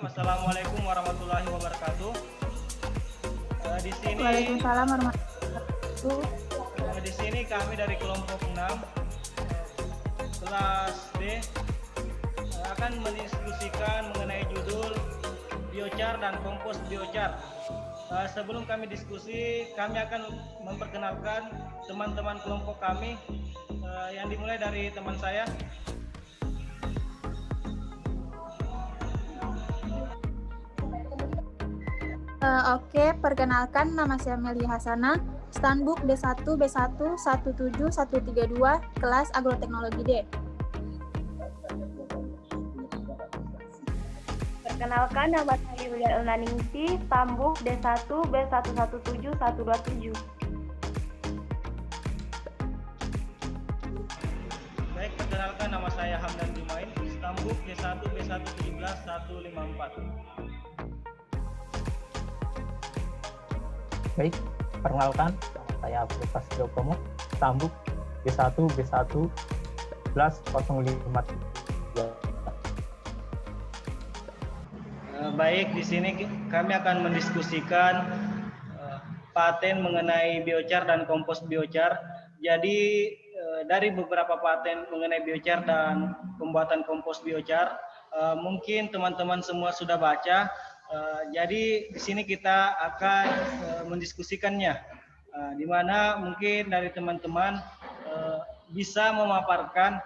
Assalamualaikum warahmatullahi wabarakatuh. Di sini Waalaikumsalam warahmatullahi wabarakatuh. Di sini kami dari kelompok 6 kelas D akan mendiskusikan mengenai judul biochar dan kompos biochar. Sebelum kami diskusi, kami akan memperkenalkan teman-teman kelompok kami, yang dimulai dari teman saya. Oke, perkenalkan nama saya Meli Hasana, Standbook D1 B1 17132, kelas Agroteknologi D. Perkenalkan, nama saya Yulia Elnaningsi, Standbook D1 B117127. Baik, perkenalkan nama saya Hamdan Jumain, Standbook D1 B117154. Baik, perkenalkan, saya Abdul Jokomo, Standbook B1 B1 1105. Baik, di sini kami akan mendiskusikan paten mengenai biochar dan kompos biochar. Jadi dari beberapa paten mengenai biochar dan pembuatan kompos biochar, mungkin teman-teman semua sudah baca. Jadi di sini kita akan mendiskusikannya, di mana mungkin dari teman-teman bisa memaparkan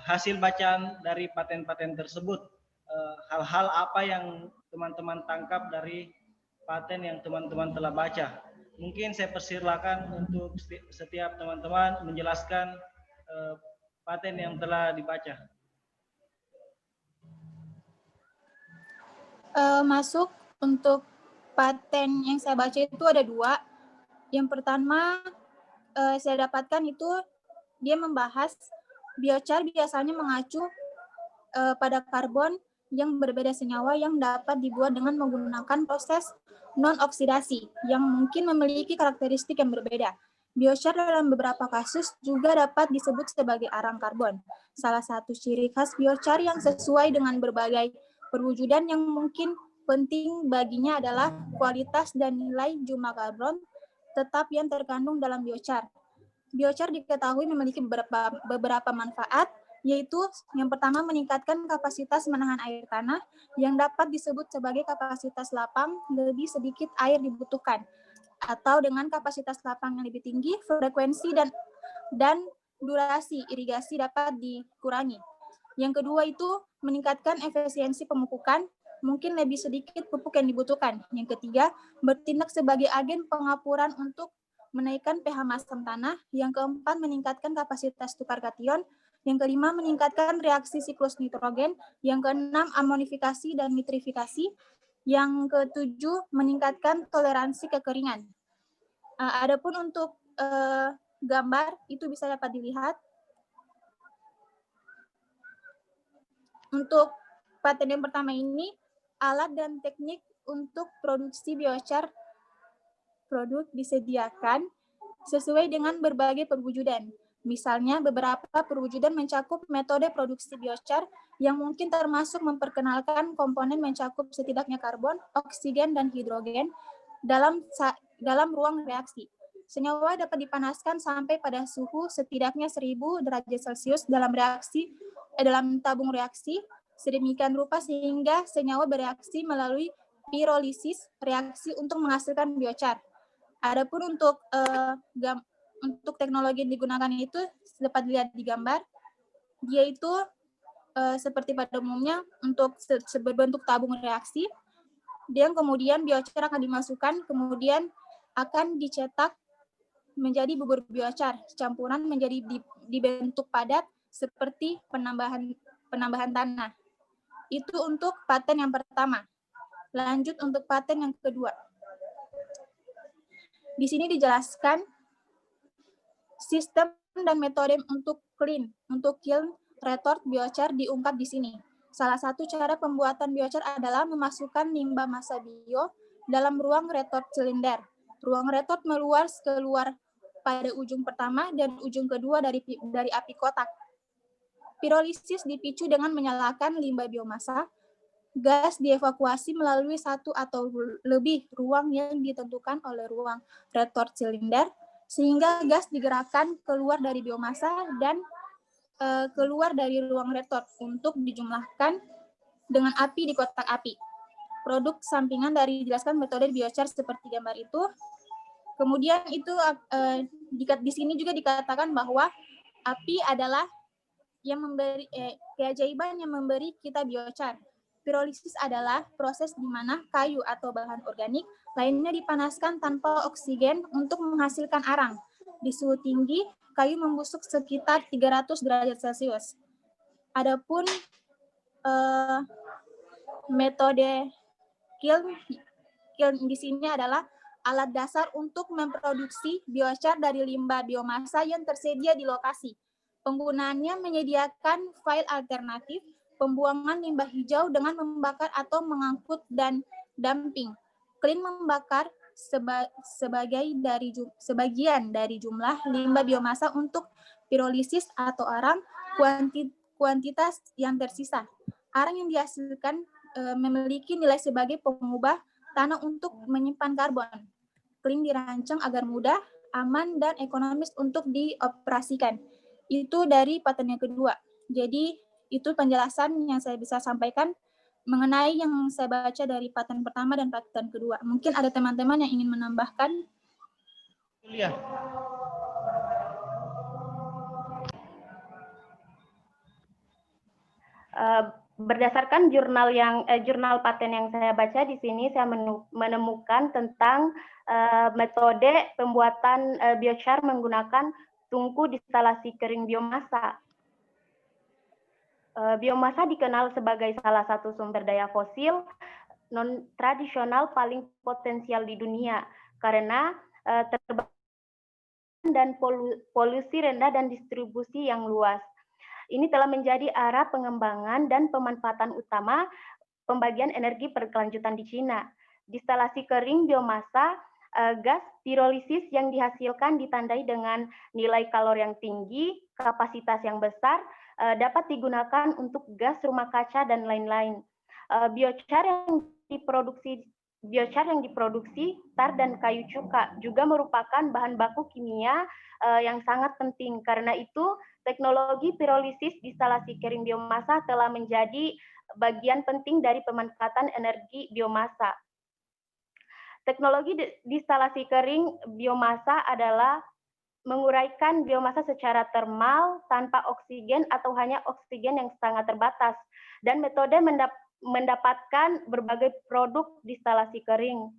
hasil bacaan dari paten-paten tersebut, hal-hal apa yang teman-teman tangkap dari paten yang teman-teman telah baca. Mungkin saya persilakan untuk setiap teman-teman menjelaskan paten yang telah dibaca. Masuk untuk paten yang saya baca itu ada 2. Yang pertama saya dapatkan itu dia membahas biochar biasanya mengacu pada karbon yang berbeda senyawa yang dapat dibuat dengan menggunakan proses non-oksidasi yang mungkin memiliki karakteristik yang berbeda. Biochar dalam beberapa kasus juga dapat disebut sebagai arang karbon. Salah satu ciri khas biochar yang sesuai dengan berbagai perwujudan yang mungkin penting baginya adalah kualitas dan nilai jumlah karbon tetap yang terkandung dalam biochar. Biochar diketahui memiliki beberapa manfaat, yaitu yang pertama meningkatkan kapasitas menahan air tanah yang dapat disebut sebagai kapasitas lapang lebih sedikit air dibutuhkan, atau dengan kapasitas lapang yang lebih tinggi, frekuensi dan durasi irigasi dapat dikurangi. Yang kedua itu meningkatkan efisiensi pemupukan, mungkin lebih sedikit pupuk yang dibutuhkan. Yang ketiga, bertindak sebagai agen pengapuran untuk menaikkan pH masam tanah. Yang keempat, meningkatkan kapasitas tukar kation. Yang kelima, meningkatkan reaksi siklus nitrogen. Yang keenam, amonifikasi dan nitrifikasi. Yang ketujuh, meningkatkan toleransi kekeringan. Adapun untuk gambar, itu bisa dapat dilihat. Untuk paten yang pertama ini, alat dan teknik untuk produksi biochar produk disediakan sesuai dengan berbagai perwujudan. Misalnya, beberapa perwujudan mencakup metode produksi biochar yang mungkin termasuk memperkenalkan komponen mencakup setidaknya karbon, oksigen, dan hidrogen dalam ruang reaksi. Senyawa dapat dipanaskan sampai pada suhu setidaknya 1000 derajat Celcius dalam tabung reaksi, sedemikian rupa sehingga senyawa bereaksi melalui pirolisis reaksi untuk menghasilkan biochar. Adapun untuk teknologi yang digunakan itu dapat dilihat di gambar, dia itu seperti pada umumnya untuk berbentuk tabung reaksi, dan kemudian biochar akan dimasukkan, kemudian akan dicetak menjadi bubur biochar, campuran menjadi dibentuk padat seperti penambahan tanah. Itu untuk paten yang pertama. Lanjut untuk paten yang kedua. Di sini dijelaskan sistem dan metode untuk kiln retort biochar diungkap di sini. Salah satu cara pembuatan biochar adalah memasukkan limbah massa bio dalam ruang retort silinder. Ruang retort meluas keluar pada ujung pertama dan ujung kedua dari api kotak. Pirolisis dipicu dengan menyalakan limbah biomasa. gas dievakuasi melalui satu atau lebih ruang yang ditentukan oleh ruang retort silinder, sehingga gas digerakkan keluar dari biomasa dan keluar dari ruang retort untuk dijumlahkan dengan api di kotak api. Produk sampingan dari dijelaskan metode biochar seperti gambar itu. Kemudian itu di sini juga dikatakan bahwa api adalah yang memberi keajaiban yang memberi kita biochar. Pirolisis adalah proses di mana kayu atau bahan organik lainnya dipanaskan tanpa oksigen untuk menghasilkan arang. Di suhu tinggi, kayu membusuk sekitar 300 derajat Celcius. Adapun metode kiln di sini adalah alat dasar untuk memproduksi biochar dari limbah biomasa yang tersedia di lokasi. Penggunaannya menyediakan file alternatif, pembuangan limbah hijau dengan membakar atau mengangkut dan dumping. Kiln membakar sebagian dari jumlah limbah biomasa untuk pirolisis atau arang kuantitas yang tersisa. Arang yang dihasilkan memiliki nilai sebagai pengubah tanah untuk menyimpan karbon. Kiln dirancang agar mudah, aman, dan ekonomis untuk dioperasikan. Itu dari paten yang kedua. Jadi itu penjelasan yang saya bisa sampaikan mengenai yang saya baca dari paten pertama dan paten kedua. Mungkin ada teman-teman yang ingin menambahkan. Julia. Berdasarkan jurnal paten yang saya baca di sini, saya menemukan tentang metode pembuatan biochar menggunakan tungku distilasi kering biomasa. Biomasa dikenal sebagai salah satu sumber daya fosil non-tradisional paling potensial di dunia karena terbatas dan polusi rendah dan distribusi yang luas. Ini telah menjadi arah pengembangan dan pemanfaatan utama pembagian energi berkelanjutan di Cina. Distilasi kering biomasa, gas pirolisis yang dihasilkan ditandai dengan nilai kalori yang tinggi, kapasitas yang besar, dapat digunakan untuk gas rumah kaca dan lain-lain. Biochar yang diproduksi tar dan kayu cuka juga merupakan bahan baku kimia yang sangat penting. Karena itu, teknologi pirolisis distilasi kering biomasa telah menjadi bagian penting dari pemanfaatan energi biomasa. Teknologi distilasi kering biomasa adalah menguraikan biomasa secara termal tanpa oksigen atau hanya oksigen yang sangat terbatas, dan metode mendapatkan berbagai produk distilasi kering.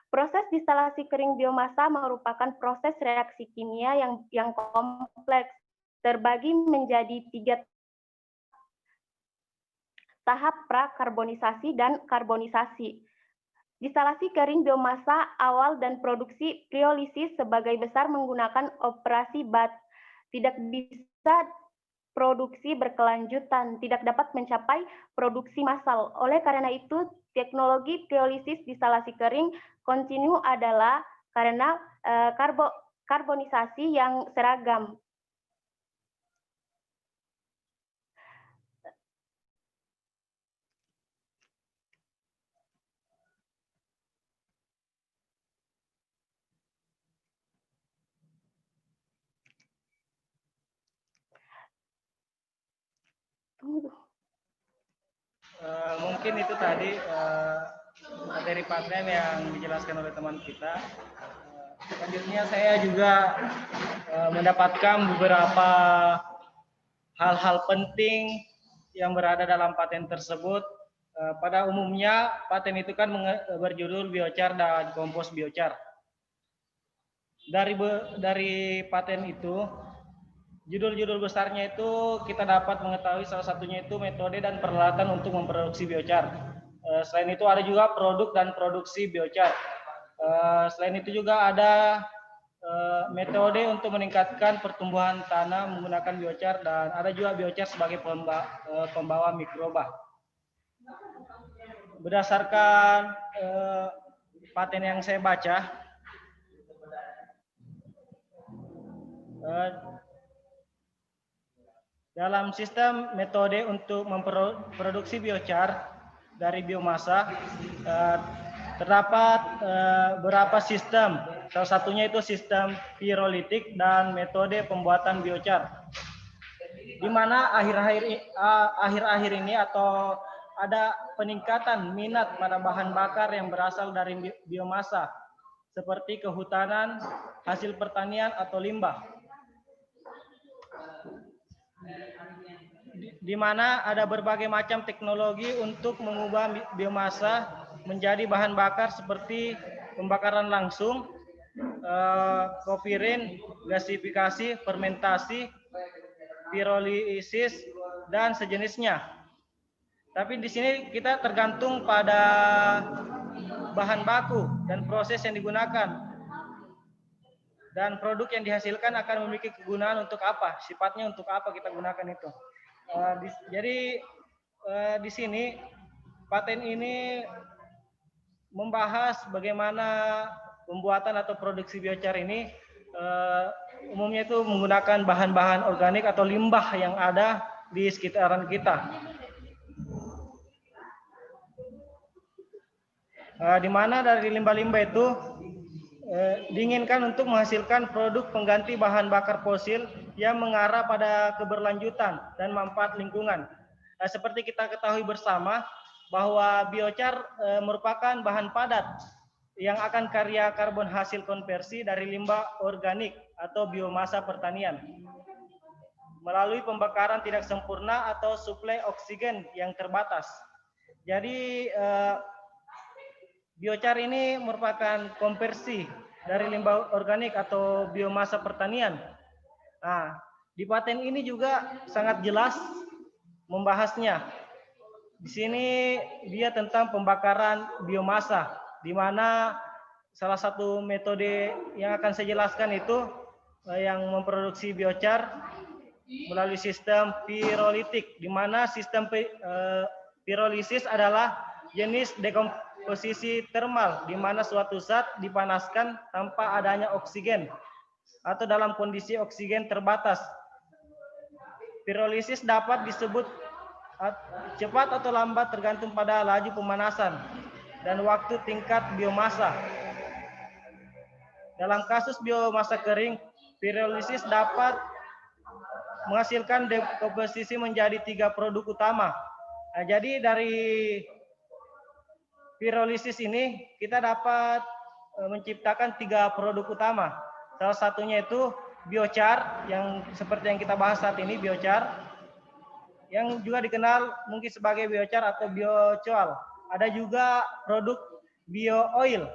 Proses distilasi kering biomasa merupakan proses reaksi kimia yang kompleks, terbagi menjadi 3 tahap: prakarbonisasi dan karbonisasi. Distilasi kering biomasa awal dan produksi pirolisis sebagai besar menggunakan operasi bat. Tidak bisa produksi berkelanjutan, tidak dapat mencapai produksi massal. Oleh karena itu, teknologi pirolisis distilasi kering kontinu adalah karena karbonisasi yang seragam. Mungkin itu tadi materi paten yang dijelaskan oleh teman kita. Selanjutnya saya juga mendapatkan beberapa hal-hal penting yang berada dalam paten tersebut. Pada umumnya paten itu kan berjudul biochar dan kompos biochar. Dari paten itu, judul-judul besarnya itu kita dapat mengetahui salah satunya itu metode dan peralatan untuk memproduksi biochar. Selain itu ada juga produk dan produksi biochar. Selain itu juga ada metode untuk meningkatkan pertumbuhan tanah menggunakan biochar, dan ada juga biochar sebagai pembawa mikroba. Berdasarkan paten yang saya baca, dalam sistem metode untuk memproduksi biochar, dari biomasa. Terdapat beberapa sistem. Salah satunya itu sistem pirolitik dan metode pembuatan biochar. Di mana akhir-akhir ini atau ada peningkatan minat pada bahan bakar yang berasal dari biomasa, seperti kehutanan, hasil pertanian, atau limbah. Di mana ada berbagai macam teknologi untuk mengubah biomasa menjadi bahan bakar seperti pembakaran langsung, kopirin, gasifikasi, fermentasi, pirolisis, dan sejenisnya. Tapi di sini kita tergantung pada bahan baku dan proses yang digunakan. Dan produk yang dihasilkan akan memiliki kegunaan untuk apa, sifatnya untuk apa kita gunakan itu. Jadi di sini paten ini membahas bagaimana pembuatan atau produksi biochar ini umumnya itu menggunakan bahan-bahan organik atau limbah yang ada di sekitaran kita. Di mana dari limbah-limbah itu diinginkan untuk menghasilkan produk pengganti bahan bakar fosil yang mengarah pada keberlanjutan dan manfaat lingkungan. Seperti kita ketahui bersama bahwa biochar merupakan bahan padat yang akan karya karbon hasil konversi dari limbah organik atau biomasa pertanian melalui pembakaran tidak sempurna atau suplai oksigen yang terbatas. Jadi biochar ini merupakan konversi dari limbah organik atau biomasa pertanian. Nah, di paten ini juga sangat jelas membahasnya. Di sini dia tentang pembakaran biomasa, di mana salah satu metode yang akan saya jelaskan itu yang memproduksi biochar melalui sistem pirolitik, di mana sistem pirolisis adalah jenis dekomposisi termal, di mana suatu zat dipanaskan tanpa adanya oksigen atau dalam kondisi oksigen terbatas. Pirolisis dapat disebut cepat atau lambat tergantung pada laju pemanasan dan waktu tingkat biomasa. Dalam kasus biomasa kering, pirolisis dapat menghasilkan dekomposisi menjadi 3 produk utama. Nah, jadi dari pirolisis ini kita dapat menciptakan 3 produk utama. Salah satunya itu biochar, yang seperti yang kita bahas saat ini, biochar, yang juga dikenal mungkin sebagai biochar atau biocoal. Ada juga produk bio-oil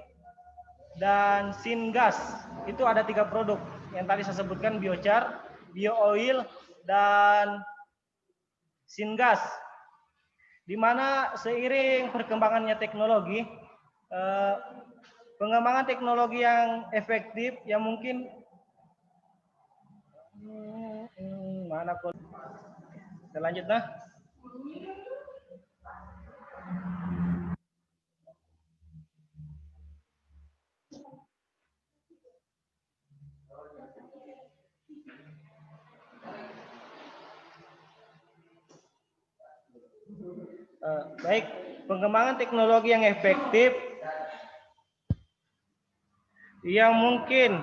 dan syngas. Itu ada 3 produk yang tadi saya sebutkan, biochar, bio-oil, dan syngas. Di mana seiring perkembangannya teknologi, pengembangan teknologi yang efektif, yang mungkin mana kok. Kita lanjut nah. Baik, pengembangan teknologi yang efektif yang mungkin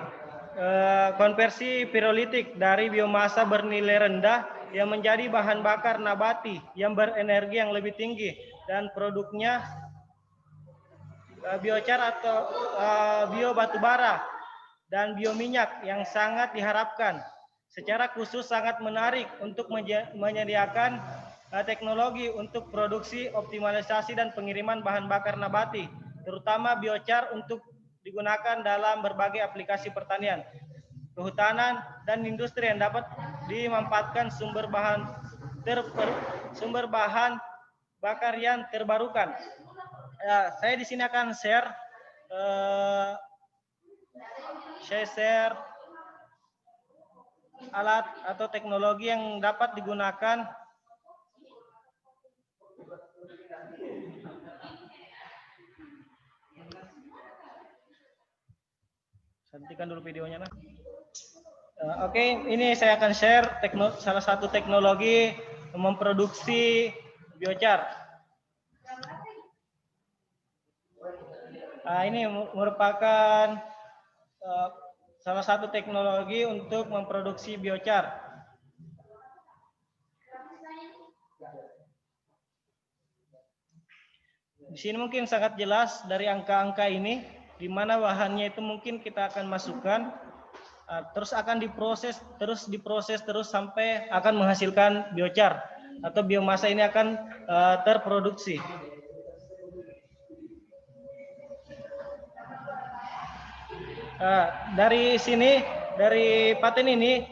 konversi pirolitik dari biomasa bernilai rendah yang menjadi bahan bakar nabati yang berenergi yang lebih tinggi, dan produknya biochar atau bio batubara dan biominyak yang sangat diharapkan. Secara khusus sangat menarik untuk menyediakan teknologi untuk produksi, optimalisasi, dan pengiriman bahan bakar nabati, terutama biochar untuk digunakan dalam berbagai aplikasi pertanian, kehutanan, dan industri yang dapat dimanfaatkan sumber bahan bakar yang terbarukan. Saya di sini akan share alat atau teknologi yang dapat digunakan hentikan dulu videonya nah. Oke, ini saya akan share salah satu teknologi memproduksi biochar. Ini merupakan salah satu teknologi untuk memproduksi biochar. Di sini mungkin sangat jelas dari angka-angka ini, di mana bahannya itu mungkin kita akan masukkan, terus akan diproses terus sampai akan menghasilkan biochar atau biomasa ini akan terproduksi. Dari sini, dari paten ini,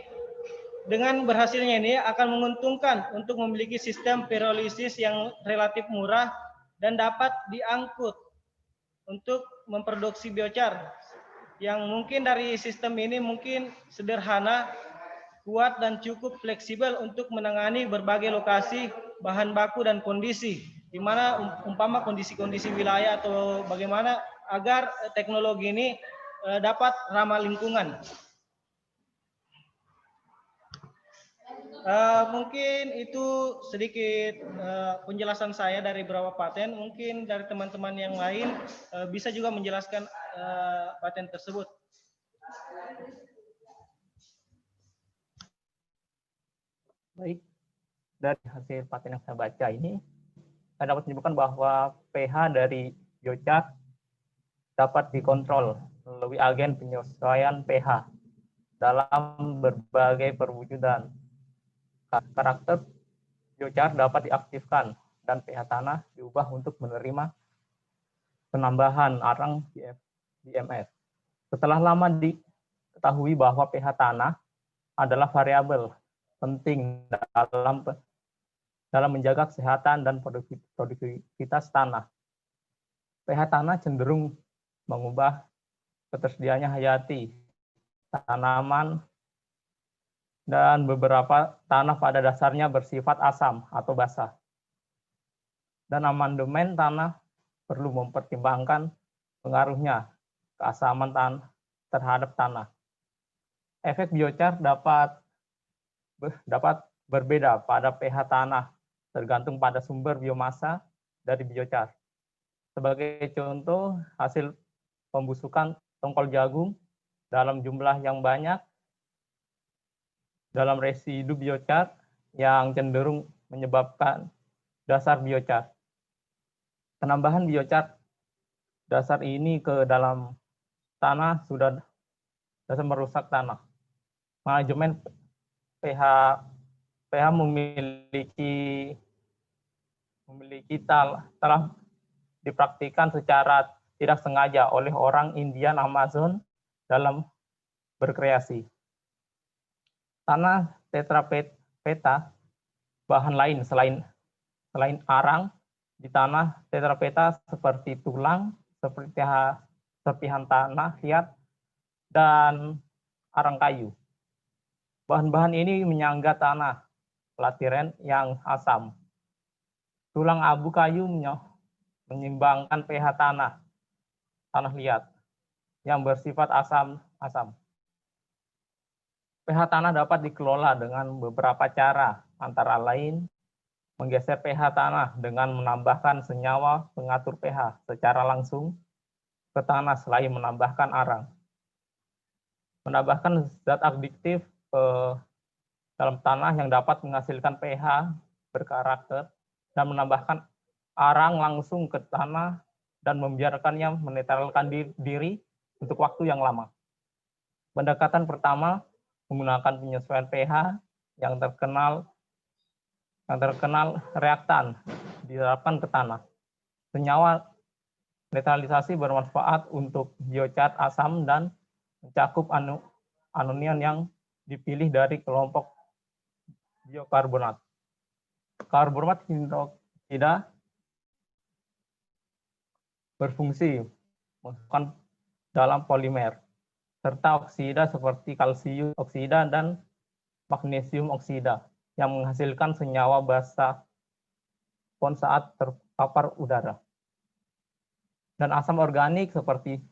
dengan berhasilnya ini akan menguntungkan untuk memiliki sistem pirolisis yang relatif murah dan dapat diangkut untuk memproduksi biochar. Yang mungkin dari sistem ini mungkin sederhana, kuat dan cukup fleksibel untuk menangani berbagai lokasi, bahan baku dan kondisi, di mana umpama kondisi-kondisi wilayah atau bagaimana agar teknologi ini dapat ramah lingkungan. Mungkin itu sedikit penjelasan saya dari beberapa paten. Mungkin dari teman-teman yang lain bisa juga menjelaskan paten tersebut. Baik, dari hasil paten yang saya baca ini, saya dapat menyebutkan bahwa pH dari biochar dapat dikontrol melalui agen penyesuaian pH dalam berbagai perwujudan. Karakter biochar dapat diaktifkan dan pH tanah diubah untuk menerima penambahan arang BMS. Setelah lama diketahui bahwa pH tanah adalah variabel penting dalam menjaga kesehatan dan produktivitas tanah. pH tanah cenderung mengubah ketersediaannya hayati, tanaman, dan beberapa tanah pada dasarnya bersifat asam atau basah. Dan amandemen tanah perlu mempertimbangkan pengaruhnya keasaman terhadap tanah. Efek biochar dapat berbeda pada pH tanah, tergantung pada sumber biomasa dari biochar. Sebagai contoh, hasil pembusukan tongkol jagung dalam jumlah yang banyak dalam residu biochar yang cenderung menyebabkan dasar biochar. Penambahan biochar dasar ini ke dalam tanah sudah merusak tanah. Manajemen pH telah dipraktikkan secara tidak sengaja oleh orang Indian Amazon dalam berkreasi. Tanah tetrapeta, bahan lain selain arang di tanah tetrapeta seperti tulang, seperti serpihan tanah liat, dan arang kayu. Bahan-bahan ini menyangga tanah latiren yang asam. Tulang abu kayu menyimbangkan pH tanah liat yang bersifat asam. pH tanah dapat dikelola dengan beberapa cara, antara lain menggeser pH tanah dengan menambahkan senyawa pengatur pH secara langsung ke tanah selain menambahkan arang. Menambahkan zat adiktif ke dalam tanah yang dapat menghasilkan pH berkarakter dan menambahkan arang langsung ke tanah dan membiarkannya menetralkan diri untuk waktu yang lama. Pendekatan pertama menggunakan penyesuaian pH yang terkenal reaktan diterapkan ke tanah. Senyawa netralisasi bermanfaat untuk biochar asam dan mencakup anion yang dipilih dari kelompok biokarbonat. Karbonat hidroksida berfungsi masukkan dalam polimer, serta oksida seperti kalsium oksida dan magnesium oksida yang menghasilkan senyawa basa saat terpapar udara. Dan asam organik seperti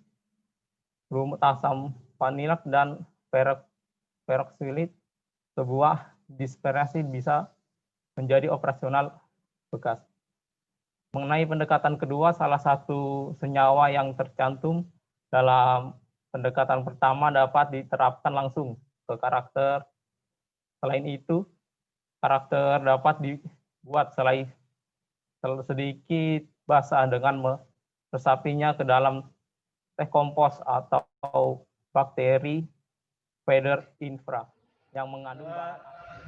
lumut asam vanilak dan peroksilit sebuah dispersi bisa menjadi operasional bekas. Mengenai pendekatan kedua, salah satu senyawa yang tercantum dalam pendekatan pertama dapat diterapkan langsung ke karakter. Selain itu, karakter dapat dibuat sedikit basah dengan meresapinya ke dalam teh kompos atau bakteri feeder infra yang mengandung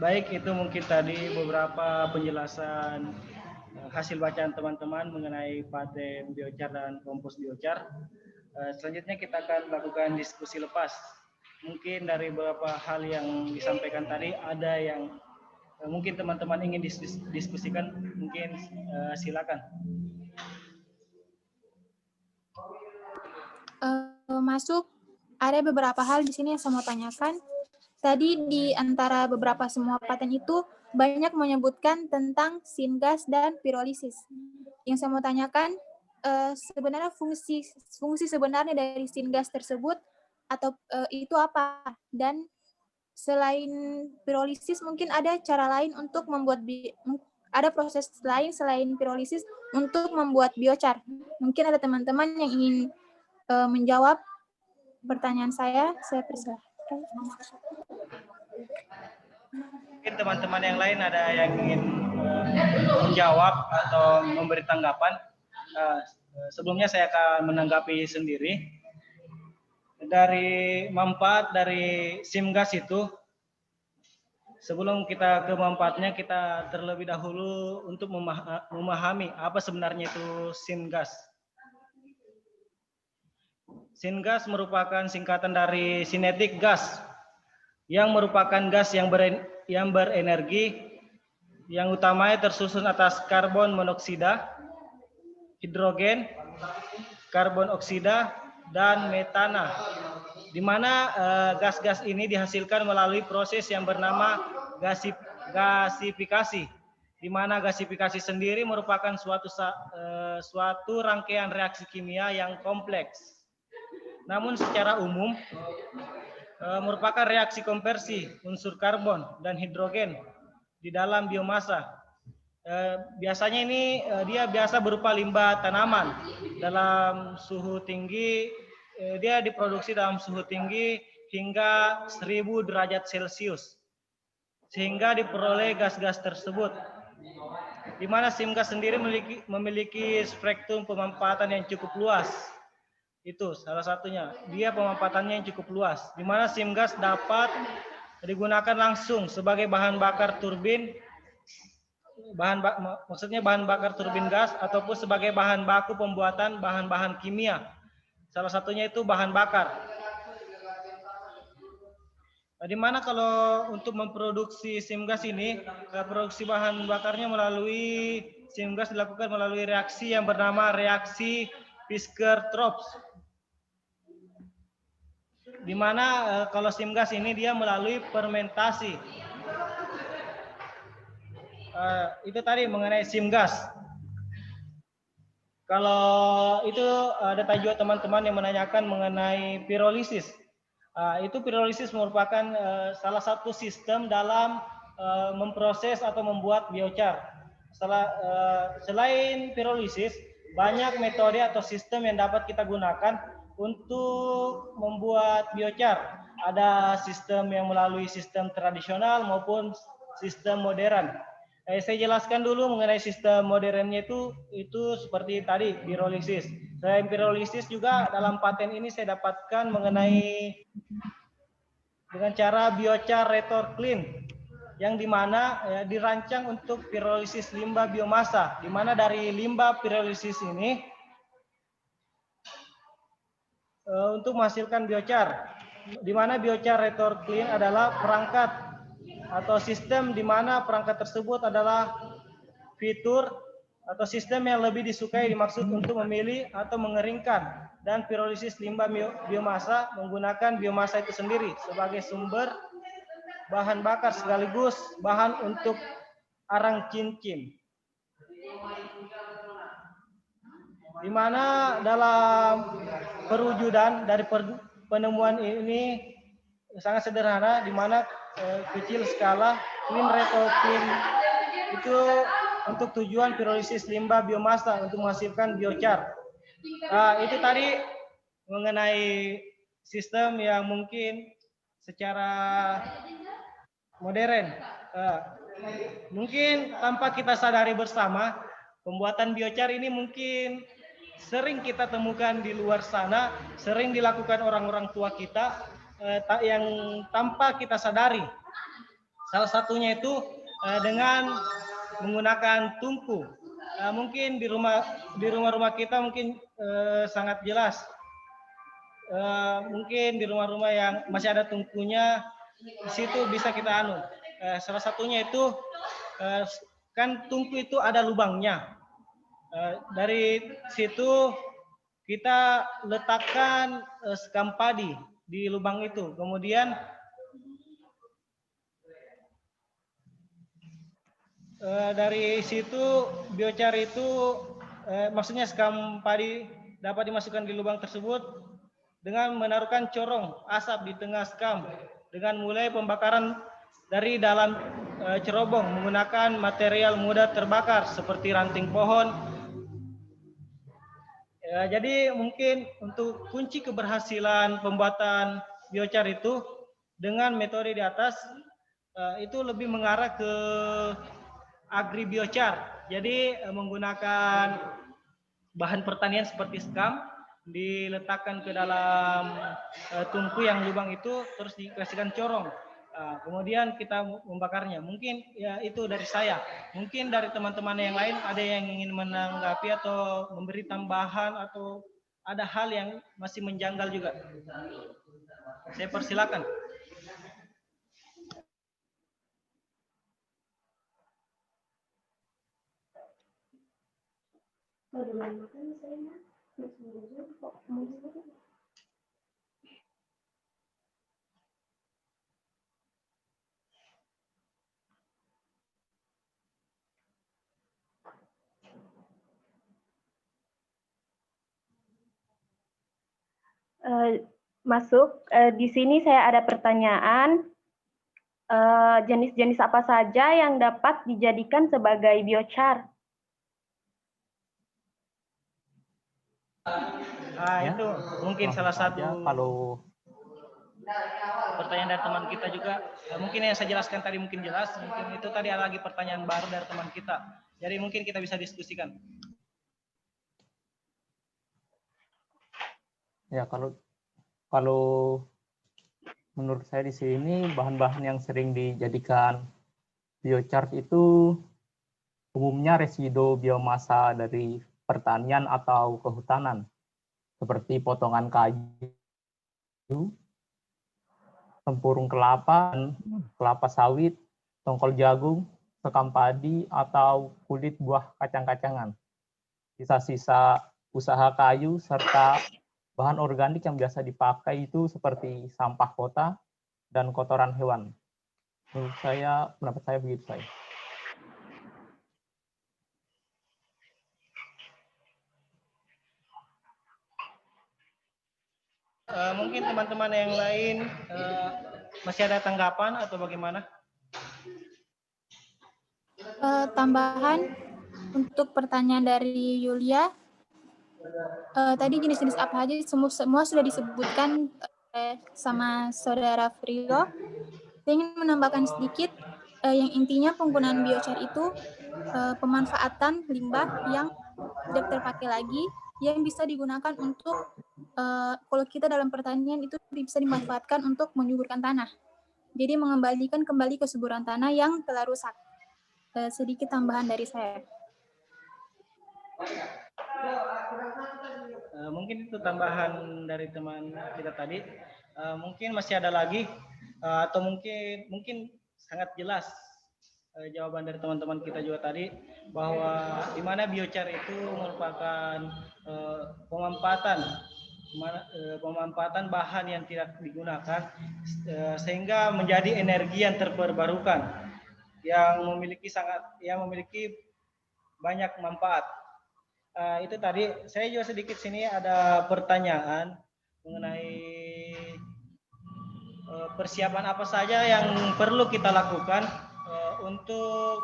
baik, itu mungkin tadi beberapa penjelasan hasil bacaan teman-teman mengenai paten biochar dan kompos biochar. Selanjutnya kita akan lakukan diskusi lepas. Mungkin dari beberapa hal yang disampaikan tadi ada yang mungkin teman-teman ingin diskusikan, mungkin silakan. Masuk, ada beberapa hal di sini yang saya mau tanyakan. Tadi di antara beberapa semua paten itu banyak menyebutkan tentang syngas dan pirolisis. Yang saya mau tanyakan, sebenarnya fungsi sebenarnya dari syngas tersebut atau itu apa? Dan selain pirolisis mungkin ada cara lain untuk membuat ada proses lain selain pirolisis untuk membuat biochar. Mungkin ada teman-teman yang ingin menjawab pertanyaan saya persilahkan. Mungkin teman-teman yang lain ada yang ingin menjawab atau memberi tanggapan. Sebelumnya saya akan menanggapi sendiri. Dari manfaat dari syngas itu, sebelum kita ke manfaatnya, kita terlebih dahulu untuk memahami apa sebenarnya itu syngas. Syngas merupakan singkatan dari synthetic gas, yang merupakan gas yang berenergi, yang utamanya tersusun atas karbon monoksida, hidrogen, karbon oksida, dan metana, di mana gas-gas ini dihasilkan melalui proses yang bernama gasifikasi, di mana gasifikasi sendiri merupakan suatu rangkaian reaksi kimia yang kompleks. Namun secara umum merupakan reaksi konversi unsur karbon dan hidrogen di dalam biomasa. Biasanya ini dia biasa berupa limbah tanaman dalam suhu tinggi, dia diproduksi dalam suhu tinggi hingga 1000 derajat Celcius, sehingga diperoleh gas-gas tersebut. Di mana syngas sendiri memiliki spektrum pemanfaatan yang cukup luas. Itu salah satunya, dia pemanfaatannya yang cukup luas, di mana syngas dapat digunakan langsung sebagai bahan bakar turbin, maksudnya bahan bakar turbin gas, ataupun sebagai bahan baku pembuatan bahan-bahan kimia. Salah satunya itu bahan bakar. Di mana kalau untuk memproduksi syngas ini, produksi bahan bakarnya melalui syngas dilakukan melalui reaksi yang bernama reaksi Fischer-Tropsch. Di mana kalau syngas ini dia melalui fermentasi. Itu tadi mengenai syngas. Kalau itu ada juga teman-teman yang menanyakan mengenai pirolisis. Itu pirolisis merupakan salah satu sistem dalam memproses atau membuat biochar. Selain pirolisis, banyak metode atau sistem yang dapat kita gunakan untuk membuat biochar. Ada sistem yang melalui sistem tradisional maupun sistem modern. Saya jelaskan dulu mengenai sistem modernnya itu seperti tadi pirolisis. Selain pirolisis juga dalam paten ini saya dapatkan mengenai dengan cara biochar retor clean, yang dimana dirancang untuk pirolisis limbah biomasa, di mana dari limbah pirolisis ini untuk menghasilkan biochar, di mana biochar retor clean adalah perangkat atau sistem di mana perangkat tersebut adalah fitur atau sistem yang lebih disukai dimaksud untuk memilih atau mengeringkan dan pirolisis limbah biomasa menggunakan biomasa itu sendiri sebagai sumber bahan bakar sekaligus bahan untuk arang cincin. Di mana dalam perwujudan dari penemuan ini sangat sederhana, di mana kecil skala clean reto clean itu untuk tujuan pirolisis limbah biomasa untuk menghasilkan biochar. Itu tadi mengenai sistem yang mungkin secara modern. Mungkin tanpa kita sadari bersama, pembuatan biochar ini mungkin sering kita temukan di luar sana, sering dilakukan orang-orang tua kita yang tanpa kita sadari. Salah satunya itu dengan menggunakan tungku. Mungkin di rumah-rumah kita mungkin sangat jelas. Mungkin di rumah-rumah yang masih ada tungkunya, di situ bisa kita salah satunya itu kan tungku itu ada lubangnya. Dari situ kita letakkan sekam padi di lubang itu. Kemudian dari situ biochar itu maksudnya sekam padi dapat dimasukkan di lubang tersebut dengan menaruhkan corong asap di tengah sekam dengan mulai pembakaran dari dalam cerobong menggunakan material mudah terbakar seperti ranting pohon. Jadi mungkin untuk kunci keberhasilan pembuatan biochar itu dengan metode di atas itu lebih mengarah ke agribiochar. Jadi menggunakan bahan pertanian seperti sekam diletakkan ke dalam tungku yang lubang itu, terus dikasihkan corong. Kemudian kita membakarnya. Mungkin ya itu dari saya. Mungkin dari teman-teman yang lain ada yang ingin menanggapi atau memberi tambahan atau ada hal yang masih menjanggal juga. Saya persilakan. Di sini saya ada pertanyaan, jenis-jenis apa saja yang dapat dijadikan sebagai biochar? Itu mungkin salah satu kalau pertanyaan dari teman kita juga. Mungkin yang saya jelaskan tadi mungkin jelas, mungkin itu tadi ada lagi pertanyaan baru dari teman kita. Jadi mungkin kita bisa diskusikan. Ya, kalau menurut saya di sini bahan-bahan yang sering dijadikan biochar itu umumnya residu biomasa dari pertanian atau kehutanan, seperti potongan kayu, tempurung kelapa, kelapa sawit, tongkol jagung, sekam padi, atau kulit buah kacang-kacangan. Sisa-sisa usaha kayu serta bahan organik yang biasa dipakai itu seperti sampah kota dan kotoran hewan. Menurut saya, pendapat saya begitu saya. Mungkin teman-teman yang lain masih ada tanggapan atau bagaimana? Tambahan untuk pertanyaan dari Yulia, tadi jenis-jenis apa aja semua sudah disebutkan sama saudara Frio. Saya ingin menambahkan sedikit, yang intinya penggunaan biochar itu pemanfaatan limbah yang tidak terpakai lagi yang bisa digunakan untuk kalau kita dalam pertanian itu bisa dimanfaatkan untuk menyuburkan tanah. Jadi mengembalikan kembali kesuburan tanah yang telah rusak. Sedikit tambahan dari saya. Mungkin itu tambahan dari teman kita tadi. Mungkin masih ada lagi atau mungkin sangat jelas jawaban dari teman-teman kita juga tadi bahwa di mana biochar itu merupakan pemanfaatan bahan yang tidak digunakan sehingga menjadi energi yang terbarukan yang memiliki banyak manfaat. Itu tadi saya juga sedikit sini ada pertanyaan mengenai persiapan apa saja yang perlu kita lakukan untuk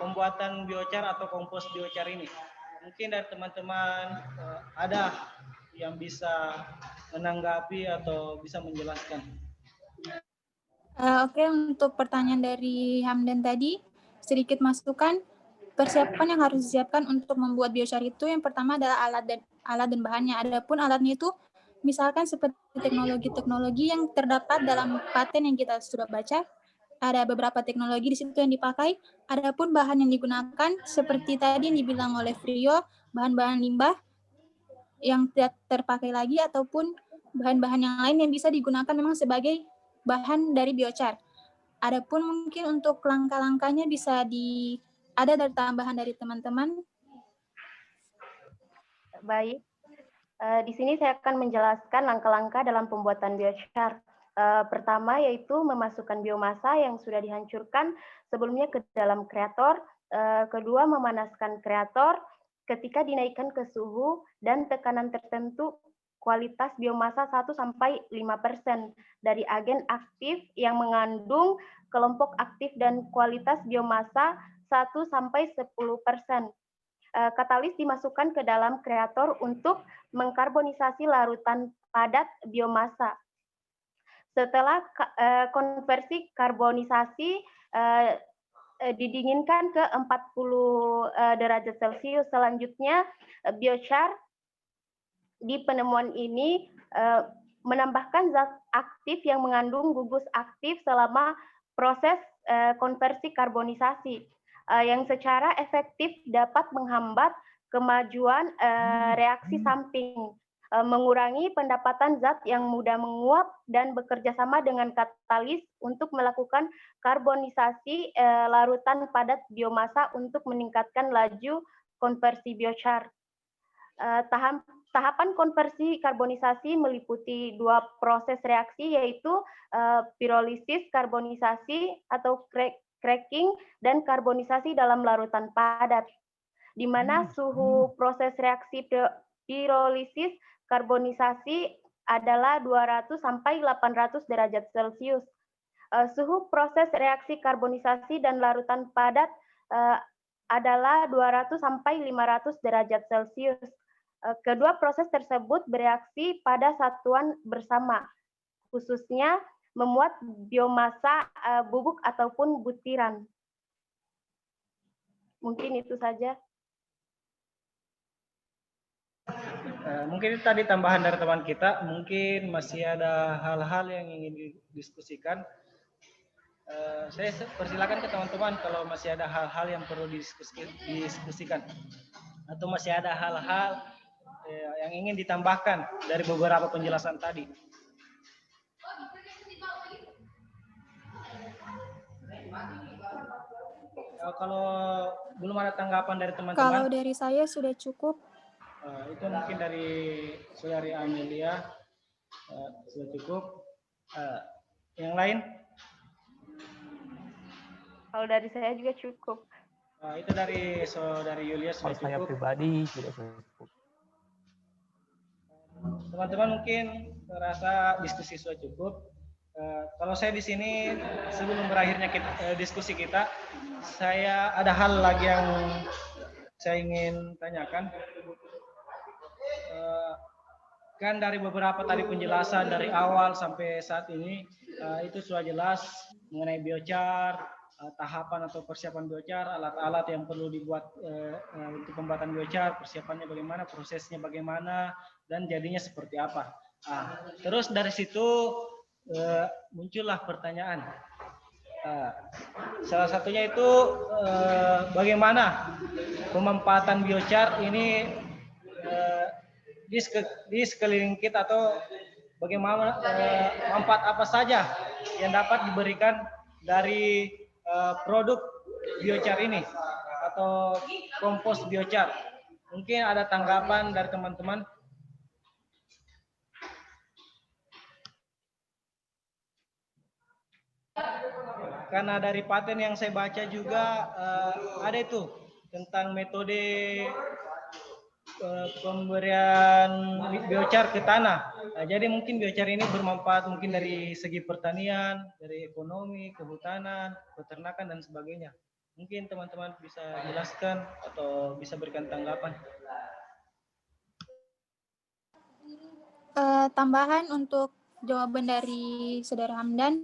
pembuatan biochar atau kompos biochar ini. Mungkin dari teman-teman ada yang bisa menanggapi atau bisa menjelaskan. Oke, untuk pertanyaan dari Hamdan tadi, sedikit masukan. Persiapan yang harus disiapkan untuk membuat biochar itu yang pertama adalah alat dan bahannya. Adapun alatnya itu misalkan seperti teknologi-teknologi yang terdapat dalam paten yang kita sudah baca, ada beberapa teknologi di situ yang dipakai. Adapun bahan yang digunakan seperti tadi yang dibilang oleh Frio, bahan-bahan limbah yang tidak terpakai lagi ataupun bahan-bahan yang lain yang bisa digunakan memang sebagai bahan dari biochar. Adapun mungkin untuk langkah-langkahnya bisa ada dari tambahan dari teman-teman. Baik, di sini saya akan menjelaskan langkah-langkah dalam pembuatan biochar. Pertama yaitu memasukkan biomasa yang sudah dihancurkan sebelumnya ke dalam kreator. Kedua, memanaskan kreator. Ketika dinaikkan ke suhu dan tekanan tertentu, kualitas biomasa 1-5% dari agen aktif yang mengandung kelompok aktif dan kualitas biomasa 1-10%. Katalis dimasukkan ke dalam kreator untuk mengkarbonisasi larutan padat biomasa. Setelah konversi karbonisasi didinginkan ke 40 derajat Celcius. Selanjutnya biochar di penemuan ini menambahkan zat aktif yang mengandung gugus aktif selama proses konversi karbonisasi yang secara efektif dapat menghambat kemajuan reaksi samping, mengurangi pendapatan zat yang mudah menguap dan bekerja sama dengan katalis untuk melakukan karbonisasi larutan padat biomasa untuk meningkatkan laju konversi biochar. Tahapan konversi karbonisasi meliputi 2 proses reaksi, yaitu pirolisis karbonisasi atau cracking dan karbonisasi dalam larutan padat, di mana suhu proses reaksi pirolisis karbonisasi adalah 200-800 derajat Celcius. Suhu proses reaksi karbonisasi dan larutan padat adalah 200-500 derajat Celcius. Kedua proses tersebut bereaksi pada satuan bersama, khususnya memuat biomasa bubuk ataupun butiran. Mungkin itu saja. Mungkin itu tadi tambahan dari teman kita. Mungkin masih ada hal-hal yang ingin didiskusikan. Saya persilakan ke teman-teman kalau masih ada hal-hal yang perlu didiskusikan. Atau masih ada hal-hal yang ingin ditambahkan dari beberapa penjelasan tadi. Kalau belum ada tanggapan dari teman-teman. Kalau dari saya sudah cukup. Itu mungkin dari Saudari Amelia sudah cukup. Yang lain? Kalau dari saya juga cukup. Itu dari Saudari Yulia sudah cukup. Saya pribadi juga sudah cukup. Teman-teman mungkin merasa diskusi sudah cukup. Kalau saya di sini sebelum berakhirnya diskusi kita, saya ada hal lagi yang saya ingin tanyakan. Kan dari beberapa tadi penjelasan dari awal sampai saat ini itu sudah jelas mengenai biochar, tahapan atau persiapan biochar, alat-alat yang perlu dibuat untuk pembuatan biochar, persiapannya bagaimana, prosesnya bagaimana, dan jadinya seperti apa. Terus dari situ muncullah pertanyaan. Salah satunya itu bagaimana pemanfaatan biochar ini di sekeliling kita, atau bagaimana manfaat apa saja yang dapat diberikan dari produk biochar ini atau kompos biochar. Mungkin ada tanggapan dari teman-teman. Karena dari paten yang saya baca juga ada itu tentang metode pemberian biochar ke tanah. Jadi mungkin biochar ini bermanfaat mungkin dari segi pertanian, dari ekonomi, kehutanan, peternakan dan sebagainya. Mungkin teman-teman bisa jelaskan atau bisa berikan tanggapan. Tambahan untuk jawaban dari Saudara Hamdan,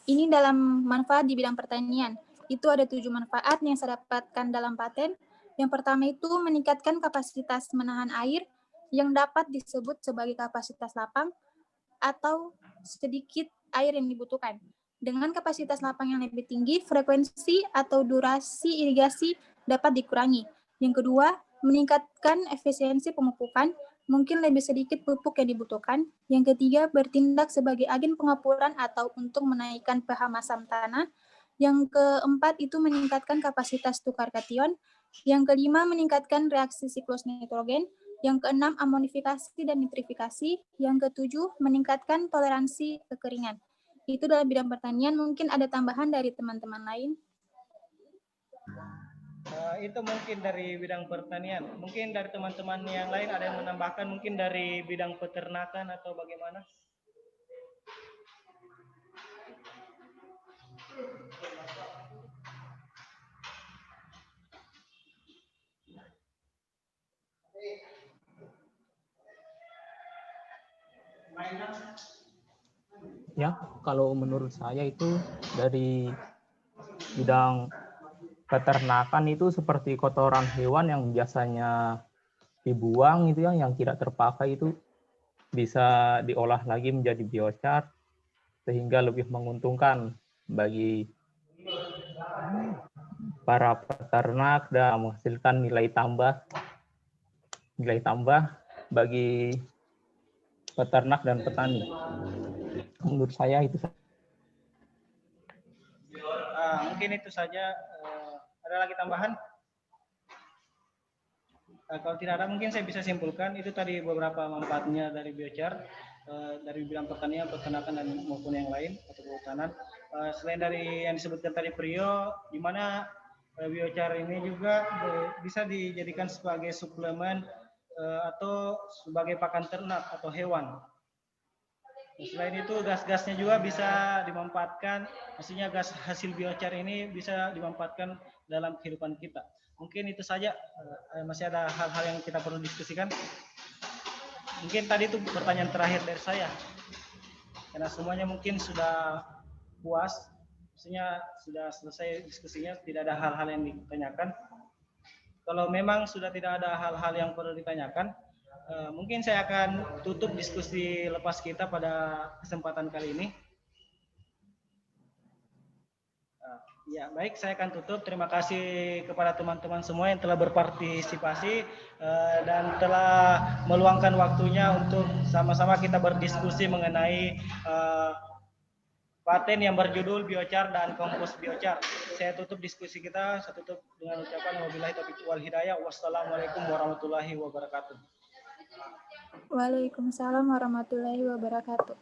ini dalam manfaat di bidang pertanian. Itu ada 7 manfaat yang saya dapatkan dalam paten. Yang pertama itu meningkatkan kapasitas menahan air yang dapat disebut sebagai kapasitas lapang atau sedikit air yang dibutuhkan. Dengan kapasitas lapang yang lebih tinggi, frekuensi atau durasi irigasi dapat dikurangi. Yang kedua, meningkatkan efisiensi pemupukan, mungkin lebih sedikit pupuk yang dibutuhkan. Yang ketiga, bertindak sebagai agen pengapuran atau untuk menaikkan pH masam tanah. Yang keempat itu meningkatkan kapasitas tukar kation. Yang kelima, meningkatkan reaksi siklus nitrogen. Yang keenam, amonifikasi dan nitrifikasi. Yang ketujuh, meningkatkan toleransi kekeringan. Itu dalam bidang pertanian. Mungkin ada tambahan dari teman-teman lain. Itu mungkin dari bidang pertanian. Mungkin dari teman-teman yang lain ada yang menambahkan, mungkin dari bidang peternakan atau bagaimana? Ya, kalau menurut saya itu dari bidang peternakan itu seperti kotoran hewan yang biasanya dibuang itu yang tidak terpakai itu bisa diolah lagi menjadi biochar sehingga lebih menguntungkan bagi para peternak dan menghasilkan nilai tambah bagi peternak dan petani. Menurut saya itu. Mungkin itu saja. Ada lagi tambahan? Kalau tidak ada, mungkin saya bisa simpulkan itu tadi beberapa manfaatnya dari biochar dari bidang pertanian, peternakan dan maupun yang lain atau kehutanan. Selain dari yang disebutkan tadi Prio, di mana biochar ini juga bisa dijadikan sebagai suplemen atau sebagai pakan ternak atau hewan. Selain itu gas-gasnya juga bisa dimanfaatkan, maksudnya gas hasil biochar ini bisa dimanfaatkan dalam kehidupan kita. Mungkin itu saja, masih ada hal-hal yang kita perlu diskusikan. Mungkin tadi itu pertanyaan terakhir dari saya, karena semuanya mungkin sudah puas, maksudnya sudah selesai diskusinya, tidak ada hal-hal yang ditanyakan. Kalau memang sudah tidak ada hal-hal yang perlu ditanyakan, mungkin saya akan tutup diskusi lepas kita pada kesempatan kali ini. Ya, baik, saya akan tutup. Terima kasih kepada teman-teman semua yang telah berpartisipasi dan telah meluangkan waktunya untuk sama-sama kita berdiskusi mengenai paten yang berjudul biochar dan kompos biochar. Saya tutup diskusi kita, saya tutup dengan ucapan wabillahi taufiq wal hidayah. Wassalamualaikum warahmatullahi wabarakatuh. Waalaikumsalam warahmatullahi wabarakatuh.